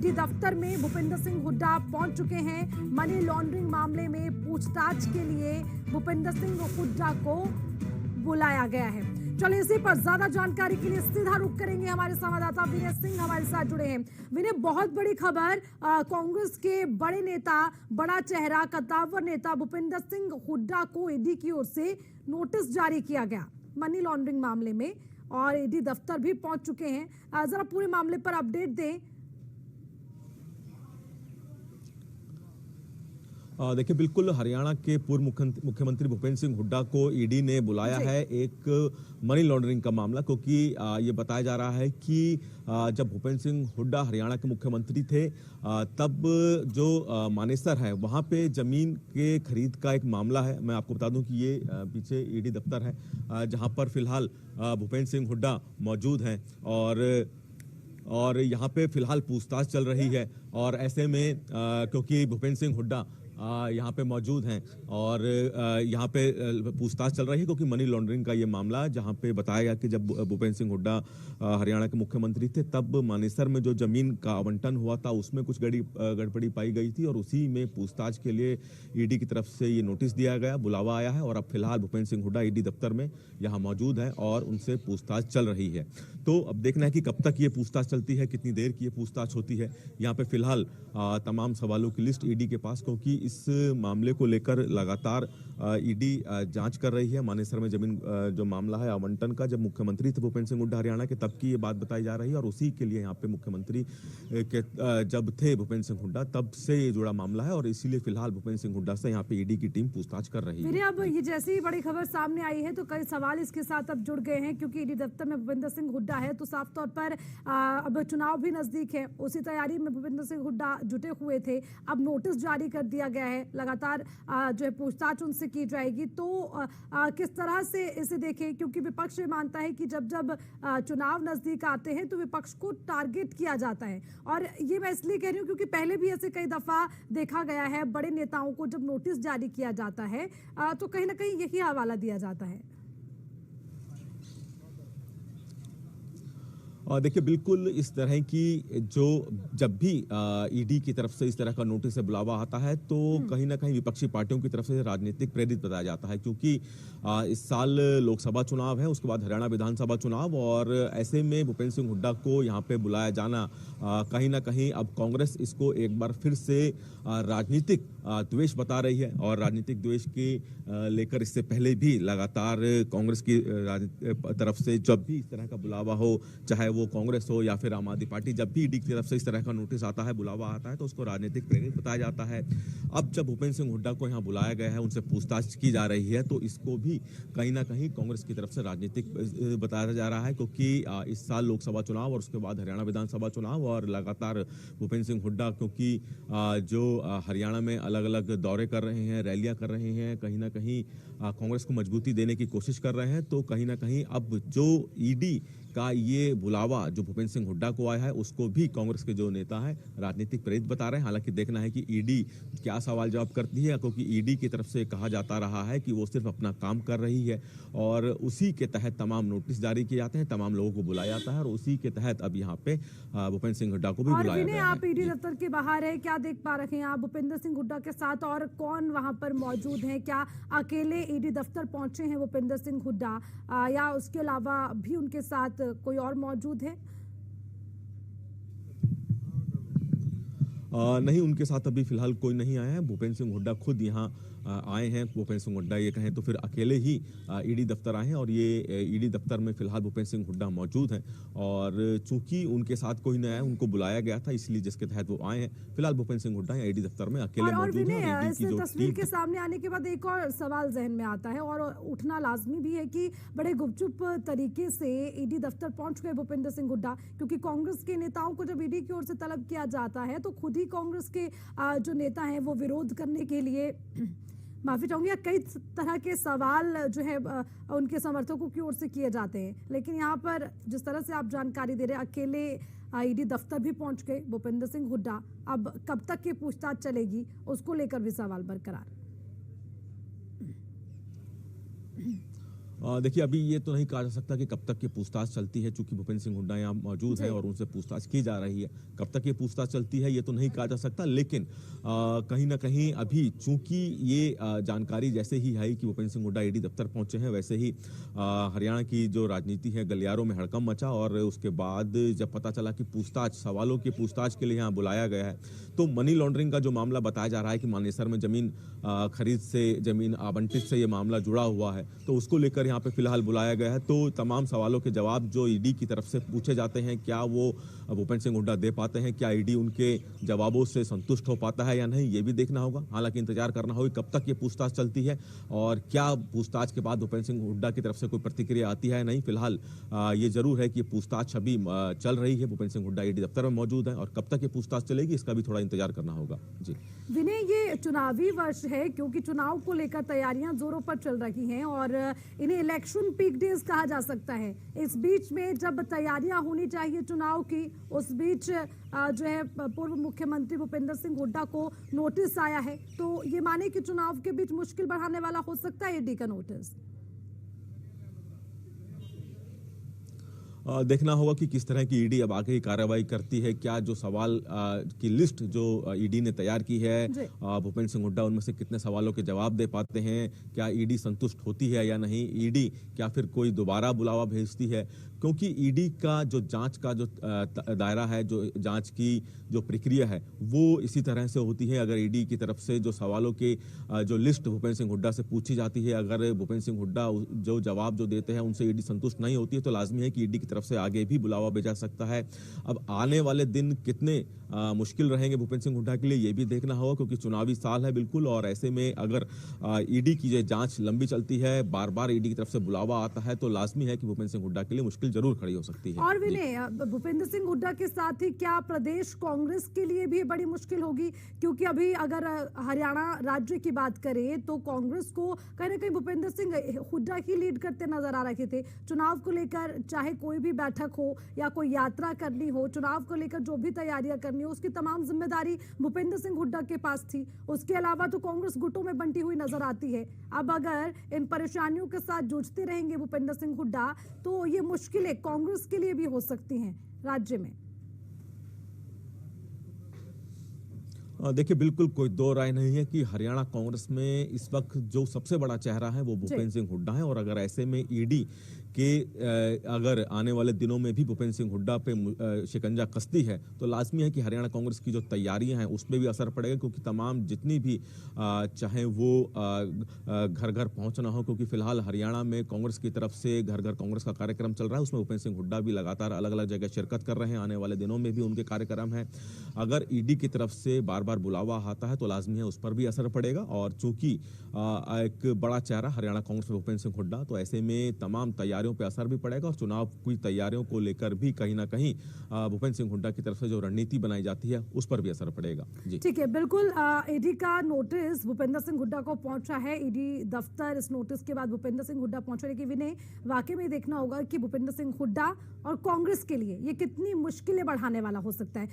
ED दफ्तर में भूपेंद्र सिंह हुड्डा पहुंच चुके हैं। मनी लॉन्ड्रिंग मामले में पूछताछ के लिए भूपेंद्र सिंह हुड्डा को बुलाया गया है। चलिए इसी पर ज्यादा जानकारी के लिए सीधा रुख करेंगे, हमारे संवाददाता विनय सिंह हमारे साथ जुड़े हैं। विनय, बहुत बड़ी खबर, कांग्रेस के बड़े नेता, बड़ा चेहरा, कद्दावर नेता भूपेंद्र सिंह हुड्डा को ईडी की ओर से नोटिस जारी किया गया मनी लॉन्ड्रिंग मामले में, और ईडी दफ्तर भी पहुंच चुके हैं। जरा पूरे मामले पर अपडेट दें। देखिए, बिल्कुल हरियाणा के पूर्व मुख्यमंत्री भूपेंद्र सिंह हुड्डा को ईडी ने बुलाया है एक मनी लॉन्ड्रिंग का मामला, क्योंकि ये बताया जा रहा है कि जब भूपेंद्र सिंह हुड्डा हरियाणा के मुख्यमंत्री थे तब जो मानेसर है वहाँ पे जमीन के खरीद का एक मामला है। मैं आपको बता दूं कि ये पीछे ईडी दफ्तर है जहाँ पर फिलहाल भूपेंद्र सिंह हुड्डा मौजूद हैं और यहाँ पे फिलहाल पूछताछ चल रही है। और ऐसे में क्योंकि भूपेंद्र सिंह हुड्डा यहाँ पे मौजूद हैं और यहाँ पे पूछताछ चल रही है, क्योंकि मनी लॉन्ड्रिंग का ये मामला जहाँ पे बताया गया कि जब भूपेंद्र सिंह हुड्डा हरियाणा के मुख्यमंत्री थे तब मानेसर में जो जमीन का आवंटन हुआ था उसमें कुछ गड़बड़ी पाई गई थी, और उसी में पूछताछ के लिए ईडी की तरफ से ये नोटिस दिया गया, बुलावा आया है। और अब फिलहाल भूपेंद्र सिंह हुड्डा ईडी दफ्तर में यहाँ मौजूद है और उनसे पूछताछ चल रही है। तो अब देखना है कि कब तक ये पूछताछ चलती है, कितनी देर की ये पूछताछ होती है। यहाँ पे फिलहाल तमाम सवालों की लिस्ट ईडी के पास, क्योंकि इस मामले को लेकर लगातार ईडी जांच कर रही है। मानेसर में जमीन जो मामला है आवंटन का, जब मुख्यमंत्री थे भूपेंद्र सिंह हुड्डा हरियाणा के तब की ये बात बताई जा रही है, और उसी के लिए यहाँ पे मुख्यमंत्री के जब थे भूपेंद्र सिंह हुड्डा तब से ये जुड़ा मामला है, और इसीलिए फिलहाल भूपेंद्र सिंह हुड्डा से यहाँ पे ईडी की टीम पूछताछ कर रही है। अब ये जैसी ही बड़ी खबर सामने आई है तो कई सवाल इसके साथ अब जुड़ गए हैं, क्योंकि ईडी दफ्तर में भूपेंद्र सिंह हुड्डा है तो साफ तौर पर अब चुनाव भी नजदीक है, उसी तैयारी में भूपेंद्र सिंह हुड्डा जुटे हुए थे। अब नोटिस जारी कर दिया गया है, लगातार जो है पूछताछ उनसे की जाएगी। तो किस तरह से इसे देखें, क्योंकि विपक्ष ये मानता है कि जब जब चुनाव नजदीक आते हैं तो विपक्ष को टारगेट किया जाता है, और ये मैं इसलिए कह रही हूँ क्योंकि पहले भी ऐसे कई दफा देखा गया है, बड़े नेताओं को जब नोटिस जारी किया जाता है तो कहीं ना कहीं यही हवाला दिया जाता है। और देखिए, बिल्कुल इस तरह की जो जब भी ईडी की तरफ से इस तरह का नोटिस से बुलावा आता है तो कहीं ना कहीं विपक्षी पार्टियों की तरफ से राजनीतिक प्रेरित बताया जाता है, क्योंकि इस साल लोकसभा चुनाव है, उसके बाद हरियाणा विधानसभा चुनाव, और ऐसे में भूपेंद्र सिंह हुड्डा को यहाँ पे बुलाया जाना कहीं ना कहीं अब कांग्रेस इसको एक बार फिर से राजनीतिक द्वेष बता रही है। और राजनीतिक द्वेष के लेकर इससे पहले भी लगातार कांग्रेस की तरफ से जब भी इस तरह का बुलावा हो, चाहे वो कांग्रेस हो या फिर आम आदमी पार्टी, जब भी ईडी की तरफ से इस तरह का नोटिस आता है, बुलावा आता है, तो उसको राजनीतिक प्रेरित बताया जाता है। अब जब भूपेंद्र सिंह हुड्डा को यहाँ बुलाया गया है, उनसे पूछताछ की जा रही है, तो इसको भी कहीं ना कहीं कांग्रेस की तरफ से राजनीतिक बताया जा रहा है, क्योंकि इस साल लोकसभा चुनाव और उसके बाद हरियाणा विधानसभा चुनाव, और लगातार भूपेंद्र सिंह हुड्डा क्योंकि जो हरियाणा में अलग अलग दौरे कर रहे हैं, रैलियां कर रहे हैं, कहीं ना कहीं कांग्रेस को मजबूती देने की कोशिश कर रहे हैं, तो कहीं ना कहीं अब जो ईडी का ये बुलावा जो भूपेंद्र सिंह हुड्डा को आया है उसको भी कांग्रेस के जो नेता है राजनीतिक प्रेरित बता रहे हैं। हालांकि देखना है कि ईडी क्या सवाल जवाब करती है, क्योंकि ईडी की तरफ से कहा जाता रहा है कि वो सिर्फ अपना काम कर रही है, और उसी के तहत तमाम नोटिस जारी किए जाते हैं, तमाम लोगों को बुलाया जाता है, और उसी के तहत अब यहाँ पे भूपेंद्र सिंह हुड्डा को भी बुलाया गया है। आप ईडी दफ्तर के बाहर है, क्या देख पा रहे हैं आप भूपेंद्र सिंह हुड्डा के साथ, और कौन वहां पर मौजूद है? क्या अकेले ईडी दफ्तर पहुंचे हैं भूपेंद्र सिंह हुड्डा, या उसके अलावा भी उनके साथ कोई और मौजूद है? नहीं, उनके साथ अभी फिलहाल कोई नहीं आया है। भूपेंद्र सिंह हुड्डा खुद यहाँ आए हैं। भूपेंद्र सिंह हुड्डा ये कहें तो फिर अकेले ही ईडी दफ्तर आए हैं, और ये ईडी दफ्तर में फिलहाल भूपेंद्र सिंह हुड्डा मौजूद हैं, और चूंकि उनके साथ कोई नहीं आया, उनको बुलाया गया था, इसलिए जिसके तहत वो आए हैं। फिलहाल भूपेंद्र सिंह हुड्डा ईडी दफ्तर में अकेले मौजूद हैं। और इस तस्वीर के सामने आने के बाद एक और सवाल जहन में आता है और उठना लाजमी भी है कि बड़े गुपचुप तरीके से ईडी दफ्तर पहुंच गए भूपेंद्र सिंह हुड्डा, क्योंकि कांग्रेस के नेताओं को जब ईडी की ओर से तलब किया जाता है तो खुद ही कांग्रेस के जो नेता हैं वो विरोध करने के लिए माफी चाहूंगी, कई तरह के सवाल जो है उनके समर्थकों की ओर से किए जाते हैं। लेकिन यहाँ पर जिस तरह से आप जानकारी दे रहे हैं, अकेले ईडी दफ्तर भी पहुंच गए भूपेंद्र सिंह हुड्डा, अब कब तक की पूछताछ चलेगी उसको लेकर भी सवाल बरकरार। देखिए, अभी ये तो नहीं कहा जा सकता कि कब तक ये पूछताछ चलती है, चूंकि भूपेंद्र सिंह हुड्डा यहाँ मौजूद हैं और उनसे पूछताछ की जा रही है। कब तक ये पूछताछ चलती है ये तो नहीं कहा जा सकता, लेकिन कहीं ना कहीं अभी चूंकि ये जानकारी जैसे ही आई कि भूपेंद्र सिंह हुड्डा ईडी दफ्तर पहुंचे हैं, वैसे ही हरियाणा की जो राजनीति है गलियारों में हड़कंप मचा। और उसके बाद जब पता चला कि सवालों की पूछताछ के लिए यहाँ बुलाया गया है, तो मनी लॉन्ड्रिंग का जो मामला बताया जा रहा है कि मानेसर में जमीन खरीद से, जमीन आवंटित से ये मामला जुड़ा हुआ है, तो उसको लेकर यहाँ पे फिलहाल बुलाया गया है। तो तमाम सवालों के जवाब जो ईडी की तरफ से पूछे जाते हैं, क्या वो भूपेंद्र सिंह हुड्डा दे पाते हैं, क्या ईडी उनके जवाबों से संतुष्ट हो पाता है या नहीं, ये भी देखना होगा। हालांकि इंतजार करना होगा कब तक ये पूछताछ चलती है और क्या पूछताछ के बाद भूपेंद्र सिंह हुड्डा की तरफ से कोई प्रतिक्रिया आती है नहीं। फिलहाल ये जरूर है कि पूछताछ अभी चल रही है, भूपेंद्र सिंह हुड्डा ईडी दफ्तर में मौजूद है, और कब तक ये पूछताछ चलेगी इसका भी थोड़ा इंतजार करना होगा। जी विनय, ये चुनावी वर्ष है, क्योंकि चुनाव को लेकर तैयारियां जोरों पर चल रही हैं और इन्हें इलेक्शन पीक डेज कहा जा सकता है। इस बीच में जब तैयारियां होनी चाहिए चुनाव की, उस बीच जो है पूर्व मुख्यमंत्री भूपेंद्र सिंह हुड्डा को नोटिस आया है, तो ये माने कि चुनाव के बीच मुश्किल बढ़ाने वाला हो सकता है ईडी का नोटिस। देखना होगा कि किस तरह की ईडी अब आगे ही कार्रवाई करती है। क्या जो सवाल की लिस्ट जो ईडी ने तैयार की है, भूपेंद्र सिंह हुड्डा उनमें से कितने सवालों के जवाब दे पाते हैं, क्या ईडी संतुष्ट होती है या नहीं, ईडी क्या फिर कोई दोबारा बुलावा भेजती है, क्योंकि ईडी का जो जांच का जो दायरा है, जो जांच की जो प्रक्रिया है, वो इसी तरह से होती है। अगर ईडी की तरफ से जो सवालों के जो लिस्ट भूपेंद्र सिंह हुड्डा से पूछी जाती है, अगर भूपेंद्र सिंह हुड्डा जो जवाब जो देते हैं उनसे ईडी संतुष्ट नहीं होती है, तो लाजमी है कि ईडी की तरफ से आगे भी बुलावा भेजा सकता है। अब आने वाले दिन कितने मुश्किल रहेंगे भूपेंद्र सिंह हुड्डा के लिए, ये भी देखना होगा, क्योंकि चुनावी साल है बिल्कुल। और ऐसे में अगर ईडी की जो जांच लंबी चलती है, बार बार ईडी की तरफ से बुलावा आता है, तो लाजमी है कि भूपेंद्र सिंह हुड्डा के लिए मुश्किल जरूर खड़ी हो सकती है। और विनय, भूपेंद्र सिंह हुड्डा के साथ ही क्या प्रदेश कांग्रेस के लिए भी बड़ी मुश्किल होगी, क्योंकि अभी अगर हरियाणा राज्य की बात करें तो कांग्रेस को कहीं ना कहीं भूपेंद्र सिंह हुड्डा ही लीड करते नजर आ रहे थे चुनाव को लेकर। चाहे कोई भी बैठक हो या कोई यात्रा करनी हो, चुनाव को लेकर जो भी तैयारियां करनी हो, उसकी तमाम जिम्मेदारी भूपेंद्र सिंह हुड्डा के पास थी। उसके अलावा तो कांग्रेस गुटों में बंटी हुई नजर आती है। अब अगर इन परेशानियों के साथ जूझते रहेंगे भूपेंद्र सिंह हुड्डा, तो ये मुश्किलें कांग्रेस के लिए भी हो सकती हैं राज्य में। देखिए, बिल्कुल कोई दो राय नहीं है कि हरियाणा कांग्रेस में इस वक्त जो सबसे बड़ा चेहरा है वो भूपेंद्र सिंह हुड्डा है। और अगर ऐसे में ईडी के अगर आने वाले दिनों में भी भूपेंद्र सिंह हुड्डा पे शिकंजा कसती है, तो लाजमी है कि हरियाणा कांग्रेस की जो तैयारियां हैं उस पर भी असर पड़ेगा, क्योंकि तमाम जितनी भी चाहे वो घर घर पहुंचना हो, क्योंकि फिलहाल हरियाणा में कांग्रेस की तरफ से घर घर कांग्रेस का कार्यक्रम चल रहा है, उसमें भूपेंद्र सिंह हुड्डा भी लगातार अलग अलग जगह शिरकत कर रहे हैं। आने वाले दिनों में भी उनके कार्यक्रम है। अगर ईडी की तरफ से बार बार बुलावा आता है तो लाजमी है उस पर भी असर पड़ेगा। और चूंकि एक बड़ा चेहरा हरियाणा कांग्रेस में भूपेंद्र सिंह हुड्डा, तो ऐसे में तमाम तैयारियों पे असर भी पड़ेगा। और चुनाव की तैयारियों को लेकर भी कहीं ना कहीं भूपेंद्र सिंह हुड्डा की तरफ से जो रणनीति बनाई जाती है उस पर भी असर पड़ेगा। जी ठीक है, बिल्कुल। ईडी का नोटिस भूपेंद्र सिंह हुड्डा को पहुंचा है, ईडी दफ्तर इस नोटिस के बाद भूपेंद्र सिंह हुड्डा पहुंचे। लेकिन विनय, वाकई में देखना होगा कि भूपेंद्र सिंह हुड्डा और कांग्रेस के लिए ये कितनी मुश्किलें बढ़ाने वाला हो सकता है।